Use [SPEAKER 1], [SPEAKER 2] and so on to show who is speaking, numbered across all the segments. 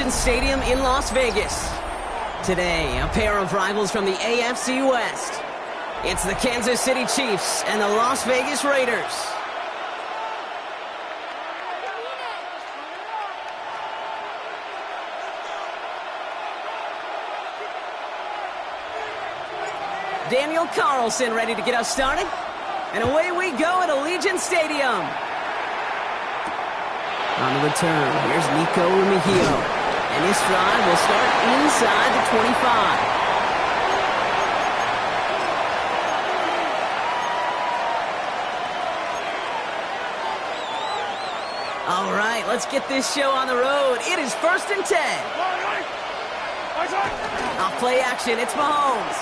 [SPEAKER 1] Allegiant Stadium in Las Vegas. Today, a pair of rivals from the AFC West. It's the Kansas City Chiefs and the Las Vegas Raiders. Daniel Carlson ready to get us started. And away we go at Allegiant Stadium. On the return, here's Nico Mejio. And his drive will start inside the 25. All right, let's get this show on the road. It is 1st and 10. Off play action, it's Mahomes.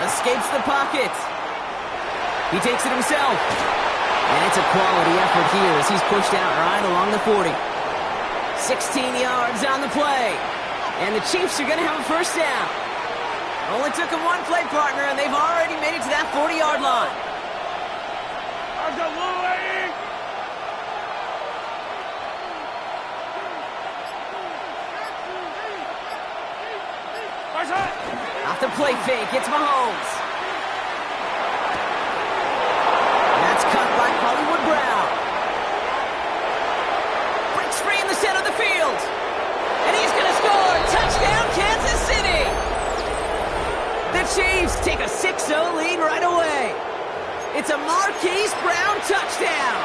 [SPEAKER 1] Escapes the pocket. He takes it himself. And it's a quality effort here as he's pushed out right along the 40. 16 yards on the play. And the Chiefs are going to have a first down. Only took them one play, partner, and they've already made it to that 40-yard line. Off the play fake, it's Mahomes. That's cut by Hollywood Brown. Breaks free in the center of the field. And he's going to score. Touchdown, Kansas City. The Chiefs take a 6-0 lead right away. It's a Marquise Brown touchdown.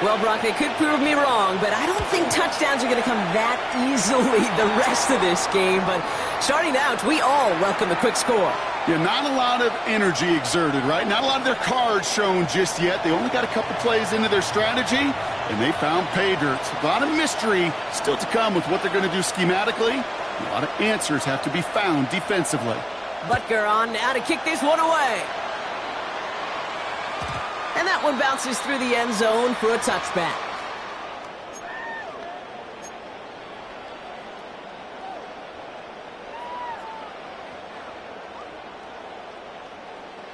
[SPEAKER 1] Well, Brock, they could prove me wrong, but I don't think touchdowns are going to come that easily the rest of this game. But starting out, we all welcome the quick score.
[SPEAKER 2] Yeah, not a lot of energy exerted, right? Not a lot of their cards shown just yet. They only got a couple plays into their strategy, and they found pay dirt. A lot of mystery still to come with what they're going to do schematically. A lot of answers have to be found defensively.
[SPEAKER 1] Butker on now to kick this one away. And that one bounces through the end zone for a touchback.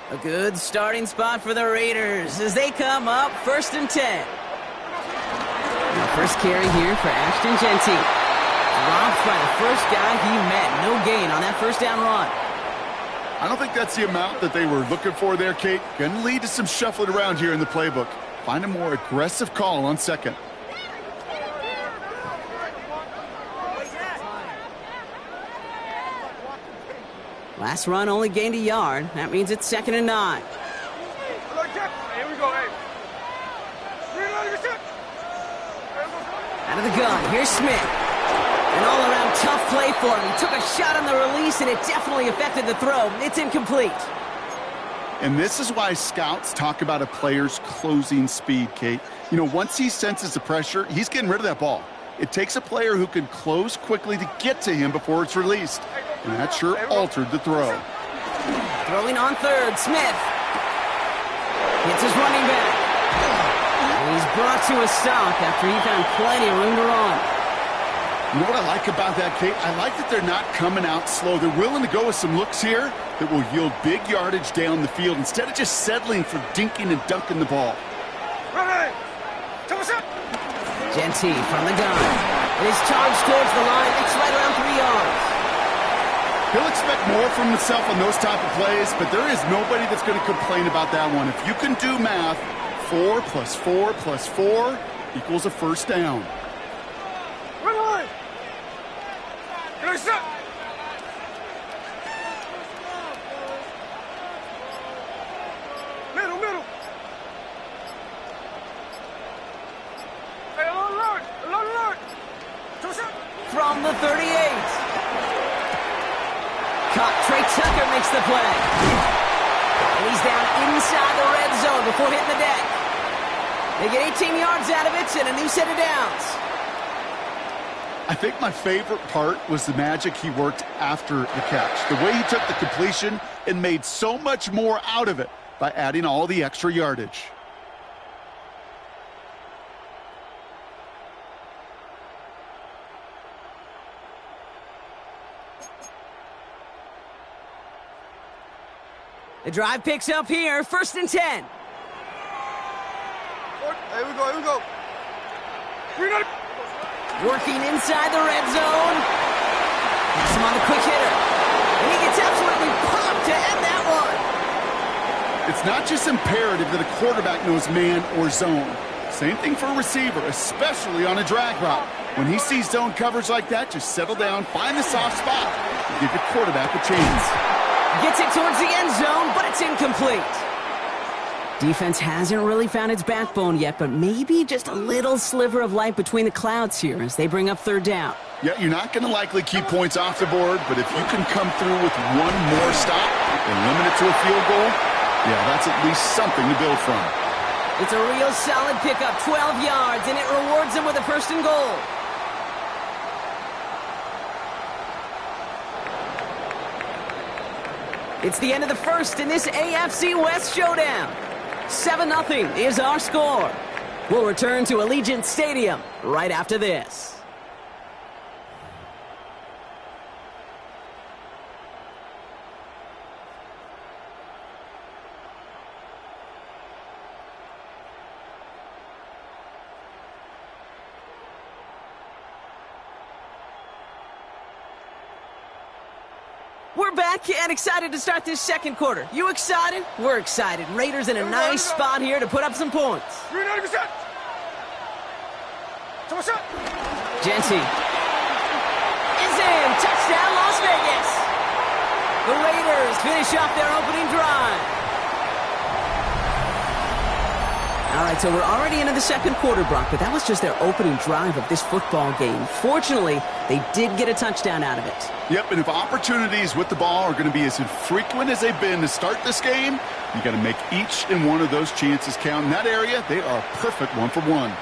[SPEAKER 1] A good starting spot for the Raiders as they come up 1st and 10. Now first carry here for Ashton Genty. Dropped by the first guy he met. No gain on that first down run.
[SPEAKER 2] I don't think that's the amount that they were looking for there, Kate. Going to lead to some shuffling around here in the playbook. Find a more aggressive call on second.
[SPEAKER 1] Last run only gained a yard. That means it's 2nd and 9.
[SPEAKER 3] Here we go, hey.
[SPEAKER 1] Out of the gun, here's Smith. An all-around tough play for him. He took a shot on the release, and it definitely affected the throw. It's incomplete.
[SPEAKER 2] And this is why scouts talk about a player's closing speed, Kate. You know, once he senses the pressure, he's getting rid of that ball. It takes a player who can close quickly to get to him before it's released. And that sure altered the throw.
[SPEAKER 1] Throwing on third, Smith. Hits his running back. And he's brought to a stop after he found plenty of room to run.
[SPEAKER 2] You know what I like about that, Kate? I like that they're not coming out slow. They're willing to go with some looks here that will yield big yardage down the field instead of just settling for dinking and dunking the ball.
[SPEAKER 1] Genty from the gun. And his charge towards the line. It's right around 3 yards.
[SPEAKER 2] He'll expect more from himself on those type of plays, but there is nobody that's going to complain about that one. If you can do math, 4 + 4 + 4 equals a first down.
[SPEAKER 1] From the 38. Trey Tucker makes the play. And he's down inside the red zone before hitting the deck. They get 18 yards out of it and a new set of downs.
[SPEAKER 2] I think my favorite part was the magic he worked after the catch. The way he took the completion and made so much more out of it by adding all the extra yardage.
[SPEAKER 1] The drive picks up here, 1st and 10.
[SPEAKER 3] Here we go, here we go.
[SPEAKER 1] Working inside the red zone. Pass him on the quick hitter. And he gets absolutely popped to end that one.
[SPEAKER 2] It's not just imperative that a quarterback knows man or zone. Same thing for a receiver, especially on a drag route. When he sees zone coverage like that, just settle down, find the soft spot, and give your quarterback a chance.
[SPEAKER 1] Gets it towards the end zone, but it's incomplete. Defense hasn't really found its backbone yet, but maybe just a little sliver of light between the clouds here as they bring up third down.
[SPEAKER 2] Yeah, you're not going to likely keep points off the board, but if you can come through with one more stop and limit it to a field goal, yeah, that's at least something to build from.
[SPEAKER 1] It's a real solid pickup, 12 yards, and it rewards them with a first and goal. It's the end of the first in this AFC West showdown. 7-0 is our score. We'll return to Allegiant Stadium right after this. We're back and excited to start this second quarter. You excited? We're excited. Raiders in a nice spot here to put up some points. Jency is in. Touchdown, Las Vegas. The Raiders finish off their opening drive. All right, so we're already into the second quarter, Brock, but that was just their opening drive of this football game. Fortunately, they did get a touchdown out of it.
[SPEAKER 2] Yep, and if opportunities with the ball are going to be as infrequent as they've been to start this game, you got to make each and one of those chances count. In that area, they are a perfect 1-for-1.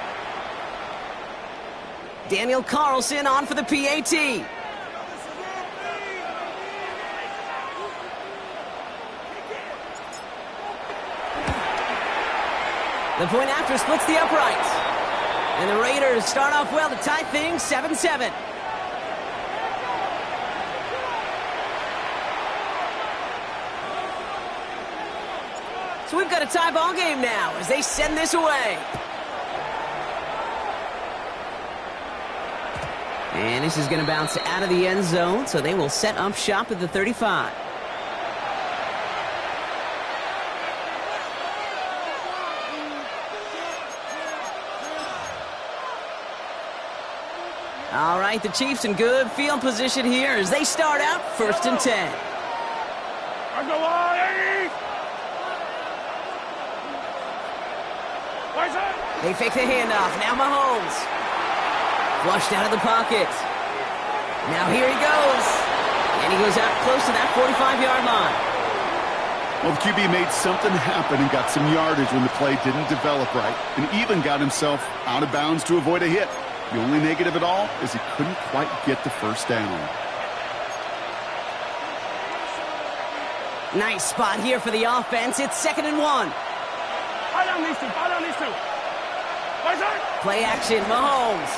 [SPEAKER 1] Daniel Carlson on for the PAT. The point after splits the uprights. And the Raiders start off well to tie things 7-7. So we've got a tie ball game now as they send this away. And this is going to bounce out of the end zone, so they will set up shop at the 35. All right, the Chiefs in good field position here as they start out 1st and 10. They fake the handoff. Now Mahomes. Flushed out of the pocket. Now here he goes. And he goes out close to that 45-yard line.
[SPEAKER 2] Well, the QB made something happen and got some yardage when the play didn't develop right, and even got himself out of bounds to avoid a hit. The only negative at all is he couldn't quite get the first down.
[SPEAKER 1] Nice spot here for the offense. It's 2nd and 1. Play action, Mahomes.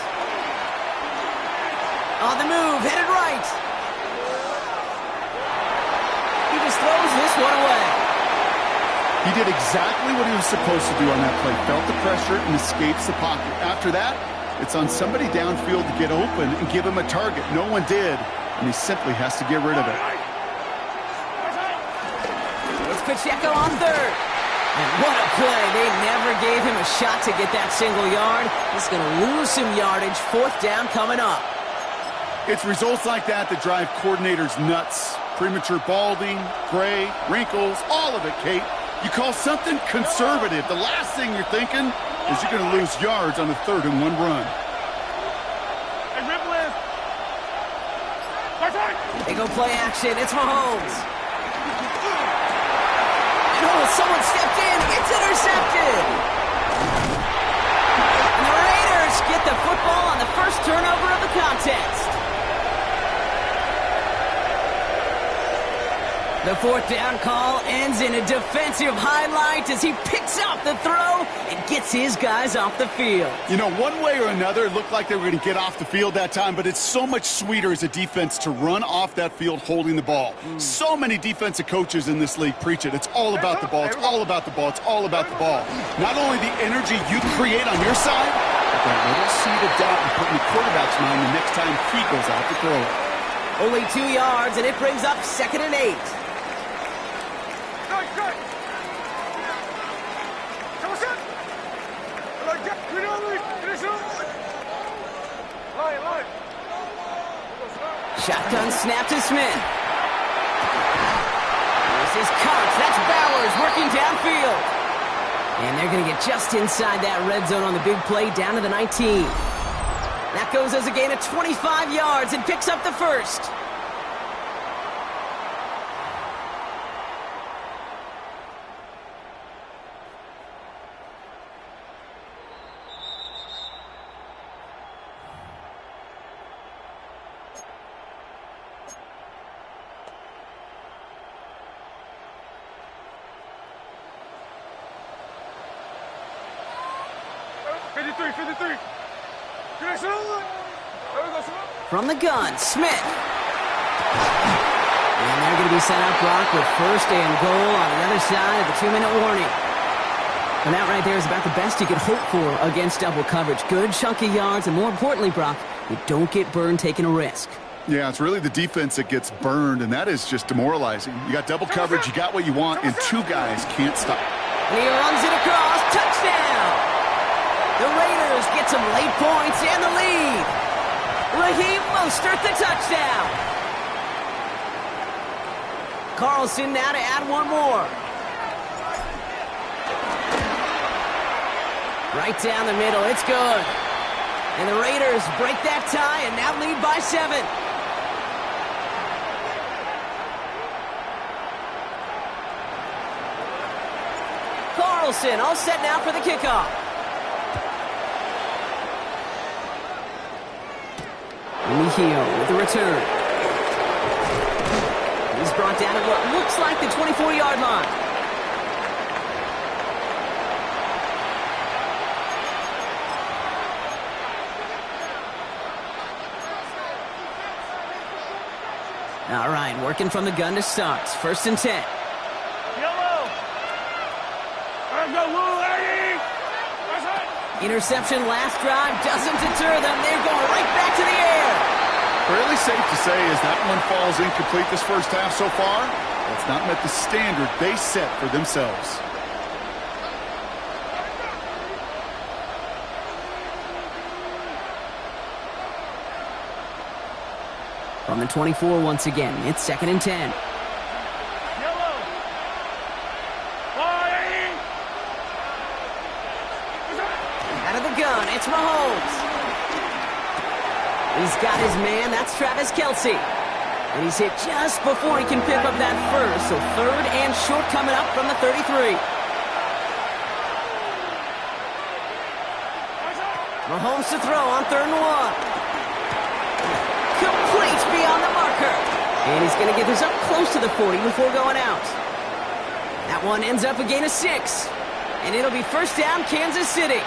[SPEAKER 1] On the move, headed right. He just throws this one away.
[SPEAKER 2] He did exactly what he was supposed to do on that play. Felt the pressure and escapes the pocket. After that, it's on somebody downfield to get open and give him a target. No one did, and he simply has to get rid of it.
[SPEAKER 1] It's Pacheco on 3rd. And what a play. They never gave him a shot to get that single yard. He's going to lose some yardage. 4th down coming up.
[SPEAKER 2] It's results like that that drive coordinators nuts. Premature balding, gray, wrinkles, all of it, Kate. You call something conservative. The last thing you're thinking is you're going to lose yards on a 3rd and 1 run.
[SPEAKER 1] They go play action. It's Mahomes. And oh, someone stepped in. It's intercepted. And the Raiders get the football on the first turnover of the contest. The 4th down call ends in a defensive highlight as he picks up the throw and gets his guys off the field.
[SPEAKER 2] You know, one way or another, it looked like they were going to get off the field that time, but it's so much sweeter as a defense to run off that field holding the ball. So many defensive coaches in this league preach it. It's all about the ball. It's all about the ball. It's all about the ball. Not only the energy you create on your side, but That little seed of doubt and put in the quarterback's mind the next time he goes out to throw it.
[SPEAKER 1] Only 2 yards, and it brings up 2nd and 8. Shotgun snap to Smith. This is Cox. That's Bowers working downfield. And they're going to get just inside that red zone on the big play down to the 19. That goes as a gain of 25 yards and picks up the first. From the gun, Smith. And they're going to be set up, Brock, with 1st and goal on the other side of the 2-minute warning. And that right there is about the best you could hope for against double coverage. Good chunky yards, and more importantly, Brock, you don't get burned taking a risk.
[SPEAKER 2] Yeah, it's really the defense that gets burned, and that is just demoralizing. You got double coverage, you got what you want, and 2 guys can't stop.
[SPEAKER 1] And he runs it across, touchdown! The Raiders get some late points and the lead. Raheem Mostert, the touchdown. Carlson now to add 1 more. Right down the middle, it's good. And the Raiders break that tie and now lead by 7. Carlson all set now for the kickoff. Mejio with the return. He's brought down at what looks like the 24-yard line. All right, working from the gun to start. 1st and 10. Interception last drive doesn't deter them. They're going right back to the air.
[SPEAKER 2] Fairly safe to say as that one falls incomplete this first half so far, that's not met the standard they set for themselves.
[SPEAKER 1] From the 24 once again, it's 2nd and 10. It's Mahomes. He's got his man. That's Travis Kelce. And he's hit just before he can pick up that first. So 3rd and short coming up from the 33. Mahomes to throw on 3rd and 1. Complete beyond the marker. And he's going to get this up close to the 40 before going out. That one ends up a gain of 6. And it'll be 1st down, Kansas City.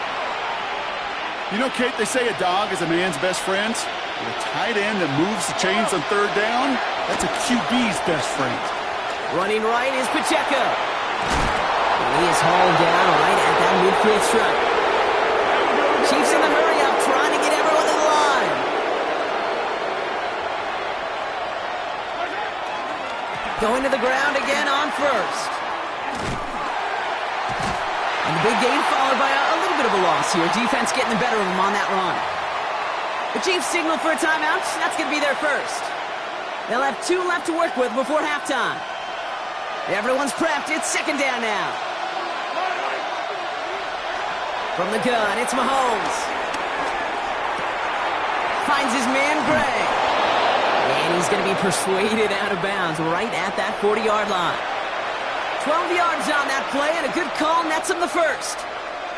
[SPEAKER 2] You know, Kate, they say a dog is a man's best friend. With a tight end that moves the chains on 3rd down, that's a QB's best friend.
[SPEAKER 1] Running right is Pacheco. And he is hauled down right at that midfield stripe. Chiefs in the hurry-up, trying to get everyone to the line. Going to the ground again on 1st. And the big gain followed by a little bit of a loss here. Defense getting the better of them on that run. The Chiefs signal for a timeout. That's going to be their first. They'll have 2 left to work with before halftime. Everyone's prepped. It's 2nd down now. From the gun, it's Mahomes. Finds his man, Gray. And he's going to be persuaded out of bounds right at that 40-yard line. 12 yards on that play, and a good call nets him the first.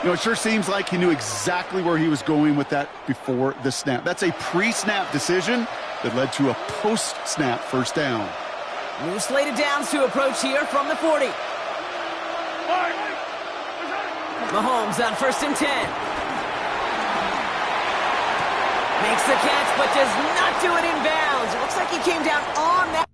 [SPEAKER 2] You know, it sure seems like he knew exactly where he was going with that before the snap. That's a pre-snap decision that led to a post-snap 1st down.
[SPEAKER 1] New slated downs to approach here from the 40. Mahomes on 1st and 10. Makes the catch, but does not do it in bounds. It looks like he came down on that.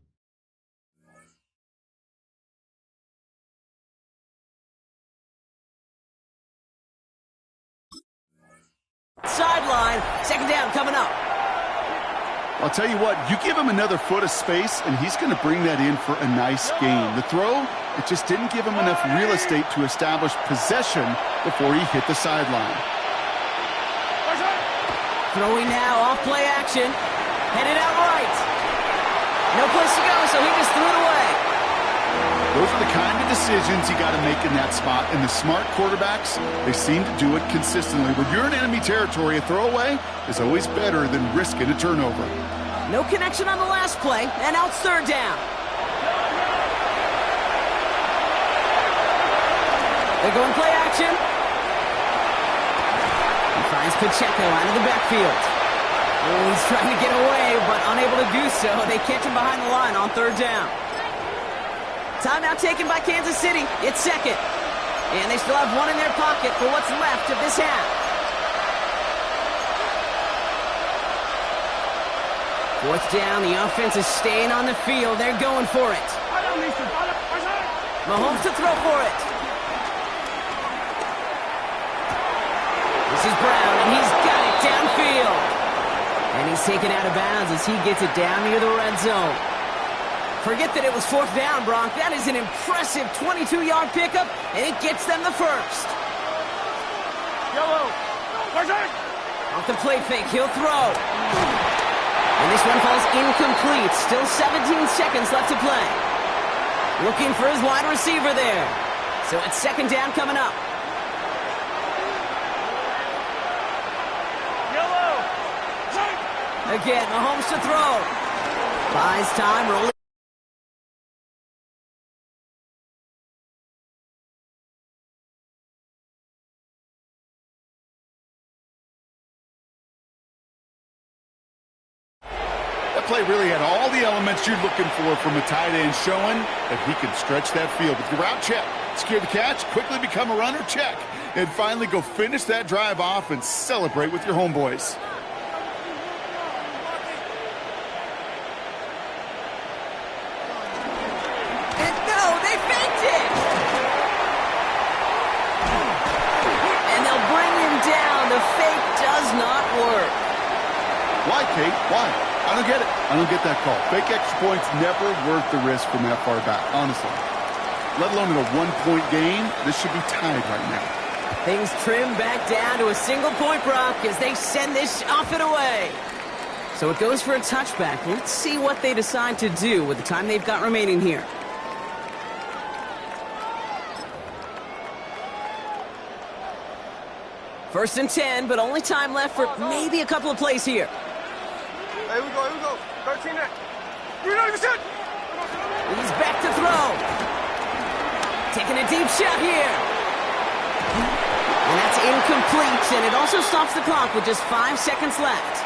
[SPEAKER 1] Sideline. Second down coming up.
[SPEAKER 2] I'll tell you what, you give him another foot of space, and he's going to bring that in for a nice gain. The throw, it just didn't give him enough real estate to establish possession before he hit the sideline.
[SPEAKER 1] Throwing now, off play action. Headed out right. No place to go, so he just threw it away.
[SPEAKER 2] Those are the kind of decisions you got to make in that spot. And the smart quarterbacks, they seem to do it consistently. When you're in enemy territory, a throwaway is always better than risking a turnover.
[SPEAKER 1] No connection on the last play, and out third down. They're going play action. He finds Pacheco out of the backfield. Oh, he's trying to get away, but unable to do so. They catch him behind the line on third down. Timeout taken by Kansas City. It's second. And they still have one in their pocket for what's left of this half. Fourth down, the offense is staying on the field. They're going for it. Mahomes to throw for it. This is Brown, and he's got it downfield. And he's taken out of bounds as he gets it down near the red zone. Forget that it was fourth down, Bronk. That is an impressive 22-yard pickup, and it gets them the first.
[SPEAKER 3] Yellow.
[SPEAKER 1] Off the play fake, he'll throw. And this one falls incomplete. Still 17 seconds left to play. Looking for his wide receiver there. So it's second down coming up.
[SPEAKER 3] Yellow.
[SPEAKER 1] Again, Mahomes to throw. Buys time, rolling.
[SPEAKER 2] Play really had all the elements you're looking for from a tight end, showing that he can stretch that field. With your route, check. Secure the catch, quickly become a runner, check. And finally go finish that drive off and celebrate with your homeboys.
[SPEAKER 1] And no, they faked it! And they'll bring him down. The fake does not work.
[SPEAKER 2] Why, Kate? Why? I don't get it. I don't get that call. Fake extra points never worth the risk from that far back, honestly. Let alone in a one-point game, this should be tied right now.
[SPEAKER 1] Things trim back down to a single point, Brock, as they send this off and away. So it goes for a touchback. Let's see what they decide to do with the time they've got remaining here. First and 10, but only time left for maybe a couple of plays here.
[SPEAKER 3] Here we go. 13 next.
[SPEAKER 1] He's back to throw. Taking a deep shot here. And that's incomplete, and it also stops the clock with just 5 seconds left.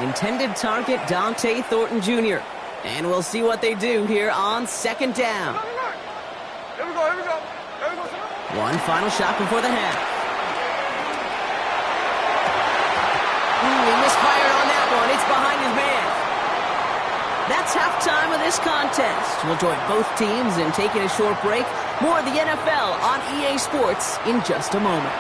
[SPEAKER 1] Intended target, Dante Thornton Jr. And we'll see what they do here on second down.
[SPEAKER 3] Here we go.
[SPEAKER 1] One final shot before the half. He misfired on that one. It's behind his man. That's halftime of this contest. We'll join both teams in taking a short break. More of the NFL on EA Sports in just a moment.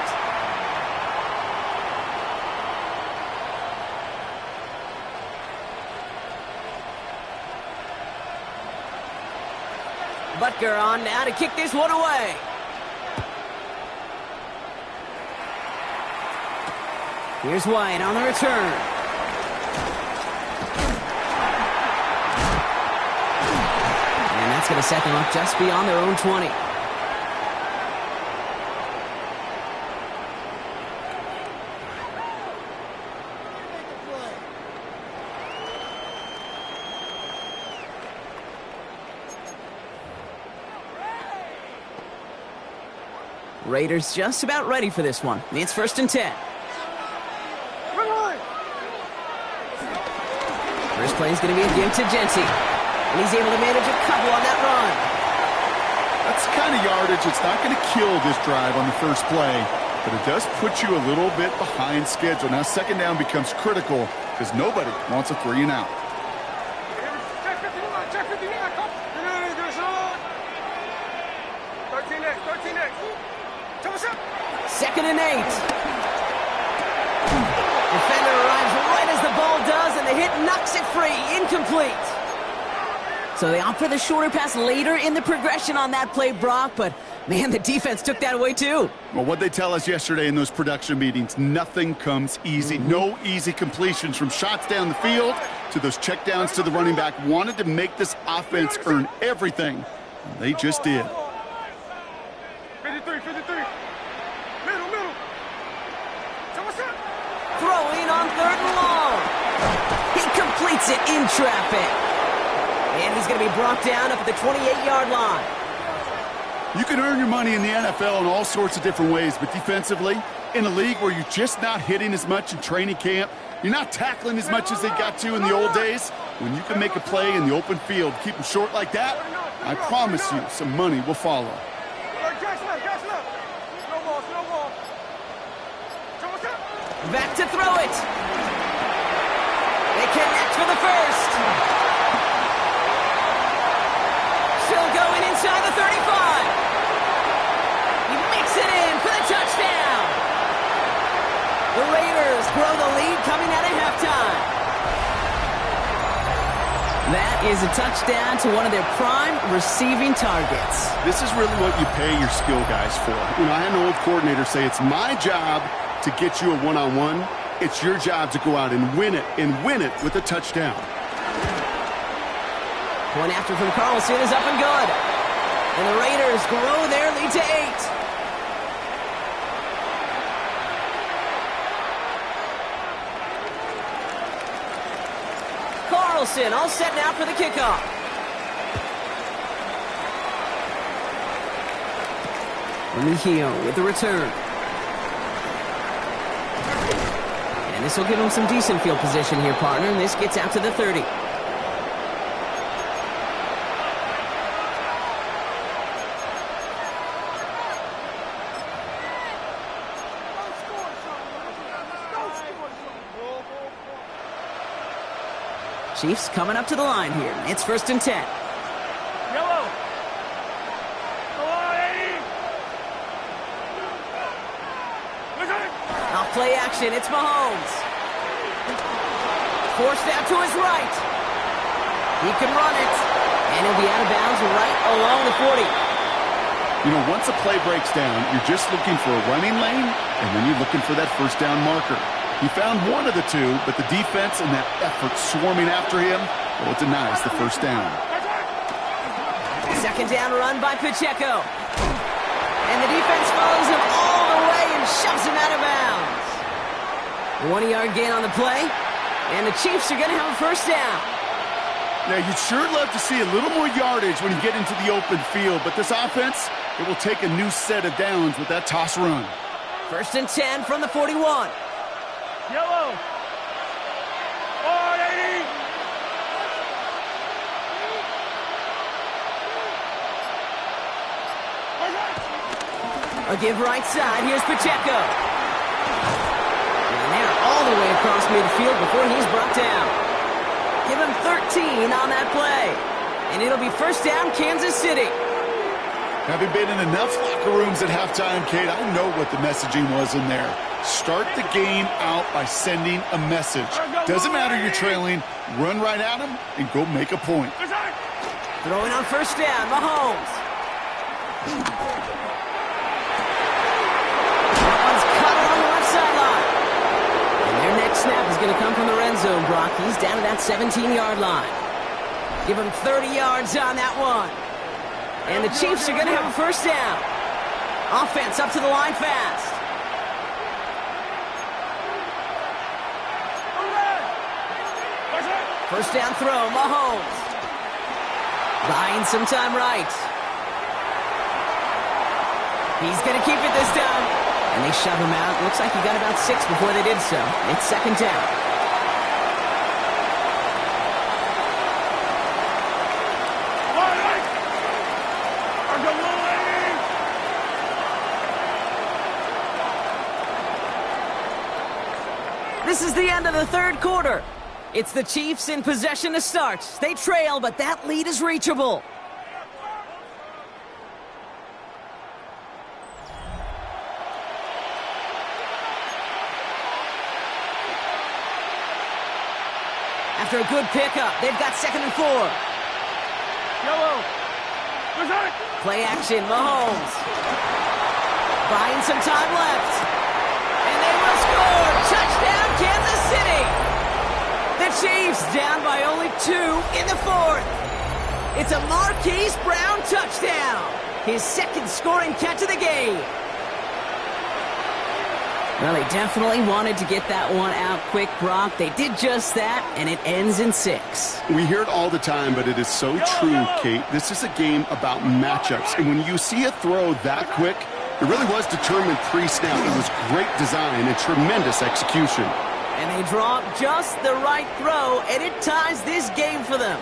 [SPEAKER 1] Butker on now to kick this one away. Here's White on the return. And that's going to set them up just beyond their own 20. Raiders just about ready for this one. It's first and 10. First play is going to be a give to Jency. And he's able to manage a couple on that run.
[SPEAKER 2] That's the kind of yardage. It's not going to kill this drive on the first play, but it does put you a little bit behind schedule. Now second down becomes critical because nobody wants a 3 and out.
[SPEAKER 3] Check 59. Come. 13 next.
[SPEAKER 1] Second and 8. Defender arrives right as the ball does, and the hit knocks it free. Incomplete. So they opt for the shorter pass later in the progression on that play, Brock, but man, the defense took that away too.
[SPEAKER 2] Well, what they tell us yesterday in those production meetings, nothing comes easy. No easy completions from shots down the field to those checkdowns to the running back. Wanted to make this offense earn everything. And they just did.
[SPEAKER 3] 53, 53. Middle.
[SPEAKER 1] Throwing on 3rd and long. He completes it in traffic. And he's going to be brought down up at the 28-yard line.
[SPEAKER 2] You can earn your money in the NFL in all sorts of different ways, but defensively, in a league where you're just not hitting as much in training camp, you're not tackling as much as they got to in the old days, when you can make a play in the open field, keep them short like that, I promise you some money will follow.
[SPEAKER 1] Back to throw it. They connect for the first. Still going inside the 35. He makes it in for the touchdown. The Raiders grow the lead coming out of halftime. That is a touchdown to one of their prime receiving targets.
[SPEAKER 2] This is really what you pay your skill guys for. You know, I had an old coordinator say it's my job to get you a one-on-one. It's your job to go out and win it with a touchdown.
[SPEAKER 1] Point after from Carlson is up and good. And the Raiders grow their lead to 8. Carlson all set now for the kickoff. Remigio with the return. And this will give him some decent field position here, partner. And this gets out to the 30. Chiefs coming up to the line here. It's 1st and 10.
[SPEAKER 3] Yellow.
[SPEAKER 1] Off play action. It's Mahomes. Forced out to his right. He can run it. And he'll be out of bounds right along the 40.
[SPEAKER 2] You know, once a play breaks down, you're just looking for a running lane, and then you're looking for that first down marker. He found one of the two, but the defense and that effort swarming after him, well, it denies the first down.
[SPEAKER 1] 2nd down run by Pacheco. And the defense follows him all the way and shoves him out of bounds. 1-yard gain on the play, and the Chiefs are going to have a first down.
[SPEAKER 2] Now, you'd sure love to see a little more yardage when you get into the open field, but this offense, it will take a new set of downs with that toss run.
[SPEAKER 1] 1st and 10 from the 41.
[SPEAKER 3] Yellow. 480.
[SPEAKER 1] A give right side. Here's Pacheco. And they're all the way across midfield before he's brought down. Give him 13 on that play. And it'll be first down, Kansas City.
[SPEAKER 2] Having been in enough locker rooms at halftime, Kate, I know what the messaging was in there. Start the game out by sending a message. Doesn't matter you're trailing, run right at them and go make a point.
[SPEAKER 1] Throwing on first down, Mahomes. That one's cut on the left sideline. And their next snap is going to come from the red zone, Brock. He's down to that 17-yard line. Give him 30 yards on that one. And the Chiefs are going to have a first down. Offense up to the line fast. First down throw, Mahomes. Buying some time right. He's going to keep it this time. And they shove him out. Looks like he got about 6 before they did so. It's 2nd down. This is the end of the 3rd quarter. It's the Chiefs in possession to start. They trail, but that lead is reachable. After a good pickup, they've got 2nd and 4.
[SPEAKER 3] Yellow. Where's that?
[SPEAKER 1] Play action, Mahomes. Buying some time left. And they will score. Touchdown, Kansas City. The Chiefs down by only 2 in the 4th. It's a Marquise Brown touchdown. His 2nd scoring catch of the game. Well, they definitely wanted to get that one out quick, Brock. They did just that, and it ends in 6.
[SPEAKER 2] We hear it all the time, but it is so true, Kate. This is a game about matchups. And when you see a throw that quick, it really was determined pre-snap. It was great design and tremendous execution.
[SPEAKER 1] And they draw up just the right throw, and it ties this game for them.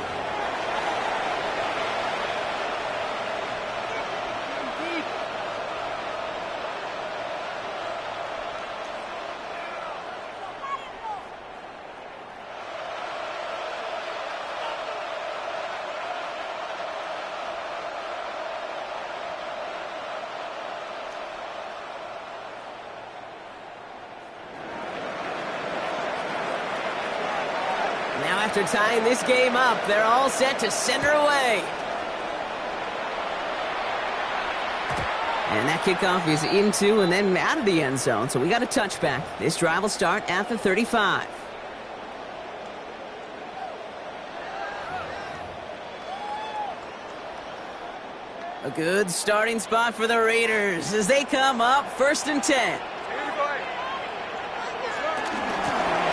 [SPEAKER 1] After tying this game up, they're all set to send her away. And that kickoff is into and then out of the end zone, so we got a touchback. This drive will start at the 35. A good starting spot for the Raiders as they come up 1st and 10.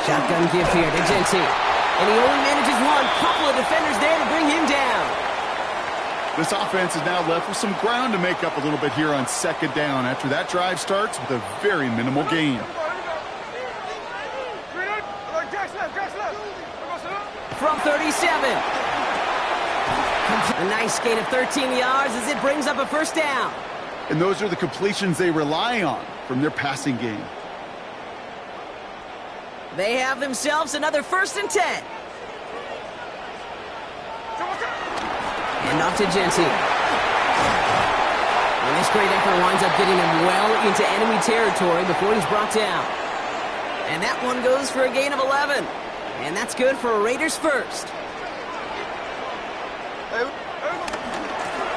[SPEAKER 1] Shotgun give here to Genty. And he only manages one. Couple of defenders there to bring him down.
[SPEAKER 2] This offense is now left with some ground to make up a little bit here on 2nd down after that drive starts with a very minimal gain.
[SPEAKER 1] From 37. A nice gain of 13 yards as it brings up a 1st down.
[SPEAKER 2] And those are the completions they rely on from their passing game.
[SPEAKER 1] They have themselves another 1st and 10. And off to Genty. And this great effort winds up getting him well into enemy territory before he's brought down. And that one goes for a gain of 11. And that's good for a Raiders 1st.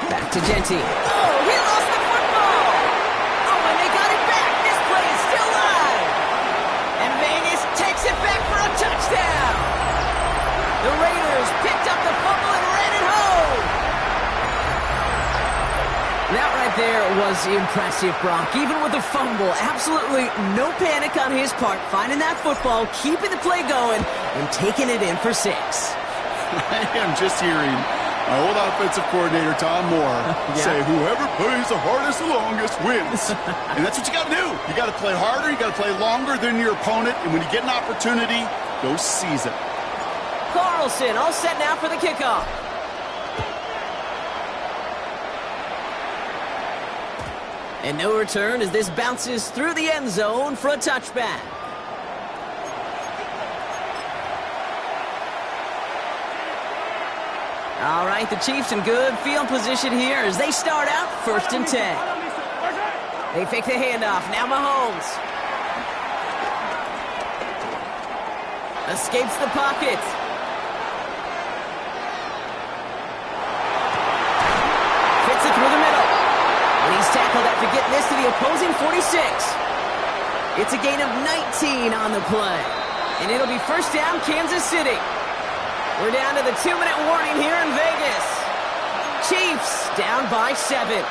[SPEAKER 1] Back to Genty. Oh, he lost the football! Oh, and they got it back! This play is still live! And Vegas takes it back for a touchdown! The Raiders picked up the fumble and ran it home! That right there was impressive, Brock. Even with the fumble, absolutely no panic on his part. Finding that football, keeping the play going, and taking it in for 6.
[SPEAKER 2] I am just hearing my old offensive coordinator, Tom Moore, say, whoever plays the hardest the longest wins. And that's what you got to do. You got to play harder. You got to play longer than your opponent. And when you get an opportunity, go seize it.
[SPEAKER 1] Carlson all set now for the kickoff. And no return as this bounces through the end zone for a touchback. All right, the Chiefs in good field position here as they start out 1st and 10. They fake the handoff. Now Mahomes. Escapes the pocket. Fits it through the middle. And he's tackled after getting this to the opposing 46. It's a gain of 19 on the play. And it'll be 1st down, Kansas City. We're down to the 2-minute warning here in Vegas. Chiefs down by 7.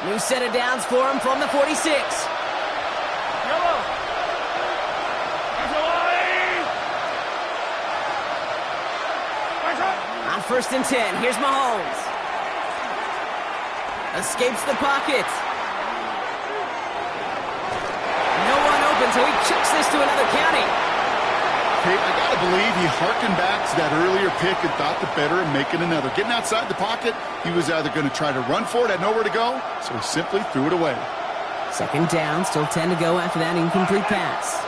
[SPEAKER 1] New set of downs for him from the 46.
[SPEAKER 3] Yellow.
[SPEAKER 1] On 1st and 10, here's Mahomes. Escapes the pocket. No one open, so he chucks this to another county.
[SPEAKER 2] Hey, I got to believe he harkened back to that earlier pick and thought the better of making another. Getting outside the pocket, he was either going to try to run for it, had nowhere to go, so he simply threw it away.
[SPEAKER 1] 2nd down, still 10 to go after that incomplete pass.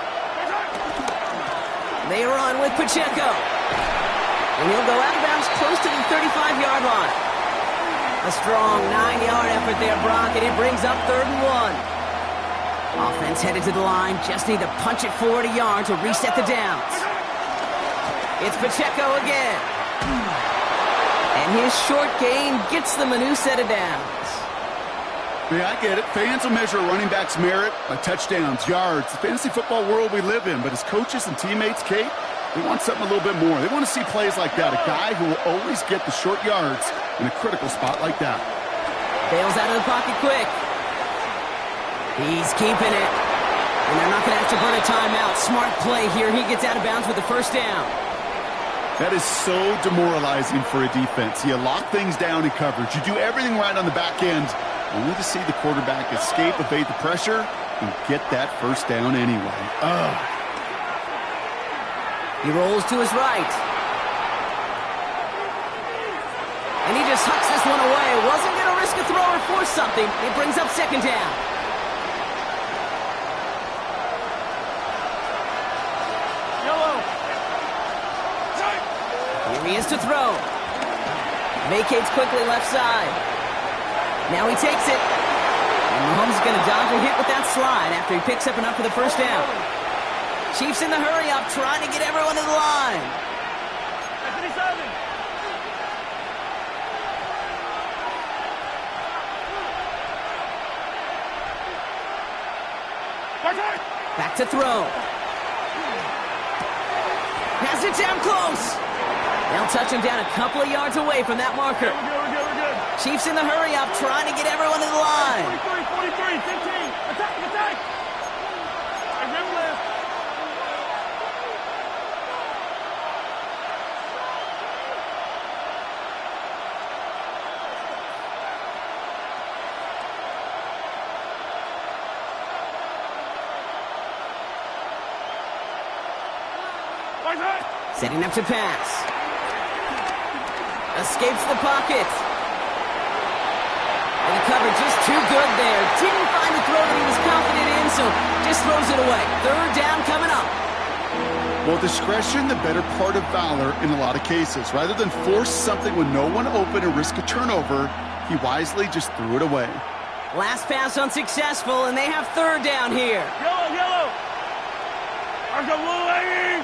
[SPEAKER 1] They run with Pacheco. And he'll go out of bounds close to the 35-yard line. A strong 9-yard effort there, Brock, and it brings up 3rd and 1. Offense headed to the line. Just need to punch it forward a yard to reset the downs. It's Pacheco again. And his short gain gets them a new set of downs.
[SPEAKER 2] Yeah, I get it. Fans will measure a running back's merit by touchdowns, yards, the fantasy football world we live in. But as coaches and teammates, Kate, they want something a little bit more. They want to see plays like that. A guy who will always get the short yards in a critical spot like that.
[SPEAKER 1] Bails out of the pocket quick. He's keeping it. And they're not going to have to burn a timeout. Smart play here. He gets out of bounds with the first down.
[SPEAKER 2] That is so demoralizing for a defense. You lock things down in coverage. You do everything right on the back end, only to see the quarterback escape, evade the pressure, and get that first down anyway. Ugh.
[SPEAKER 1] He rolls to his right. And he just hucks this one away. Wasn't going to risk a throw or force something. It brings up second down.
[SPEAKER 3] Yellow.
[SPEAKER 1] Here he is to throw. Vacates quickly left side. Now he takes it. And Mahomes is going to dodge a hit with that slide after he picks up enough for the first down. Chiefs in the hurry-up, trying to get everyone to the line. Back to throw. Has it down close. They'll touch him down a couple of yards away from that marker.
[SPEAKER 3] We're good.
[SPEAKER 1] Chiefs in the hurry-up, trying to get everyone to the line.
[SPEAKER 3] 43, 15. Attack. And rim left.
[SPEAKER 1] Setting up to pass. Escapes the pocket. And the cover just too good there. Didn't find a throw that he was confident in, so just throws it away. Third down coming up.
[SPEAKER 2] Well, discretion, the better part of valor in a lot of cases. Rather than force something with no one open and risk a turnover, he wisely just threw it away.
[SPEAKER 1] Last pass unsuccessful, and they have third down here.
[SPEAKER 3] Yellow. I've got blue lady.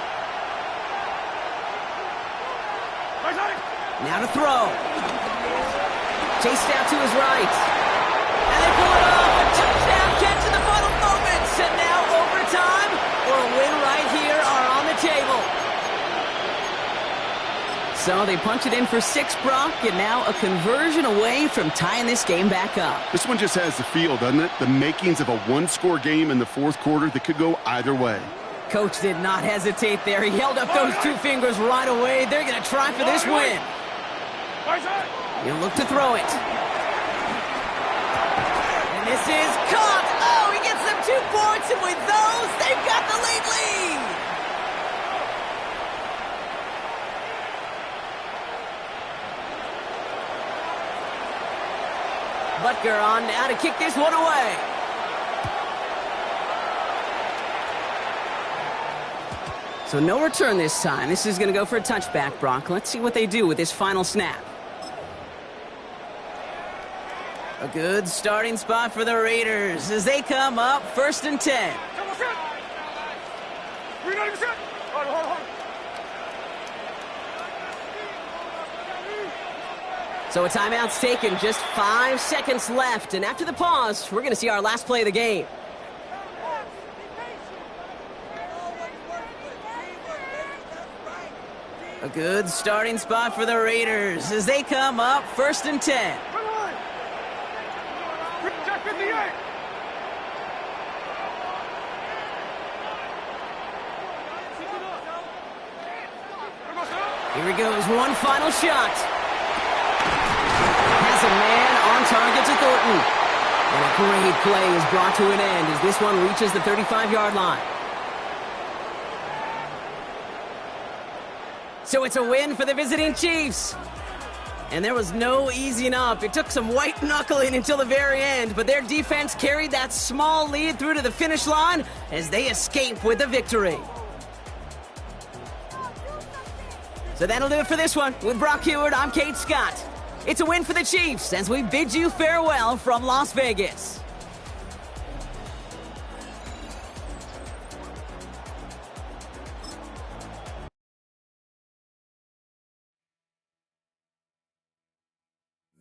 [SPEAKER 1] Now to throw. Chased out to his right. And they pull it off. A touchdown catch in the final moments. And now overtime or a win right here are on the table. So they punch it in for 6, Brock, and now a conversion away from tying this game back up.
[SPEAKER 2] This one just has the feel, doesn't it? The makings of a one-score game in the fourth quarter that could go either way.
[SPEAKER 1] Coach did not hesitate there. He held up those 2 fingers right away. They're going to try for this win. He'll look to throw it. And this is caught. Oh, he gets them 2 points, and with those, they've got the lead. Butker on now to kick this one away. So no return this time. This is going to go for a touchback, Brock. Let's see what they do with this final snap. A good starting spot for the Raiders as they come up 1st and 10. So a timeout's taken, just 5 seconds left. And after the pause, we're going to see our last play of the game. A good starting spot for the Raiders as they come up 1st and 10. Here he goes, one final shot. Has a man on target to Thornton. And a great play is brought to an end as this one reaches the 35-yard line. So it's a win for the visiting Chiefs. And there was no easing up. It took some white knuckling until the very end, but their defense carried that small lead through to the finish line as they escape with the victory. So that'll do it for this one. With Brock Heward, I'm Kate Scott. It's a win for the Chiefs as we bid you farewell from Las Vegas.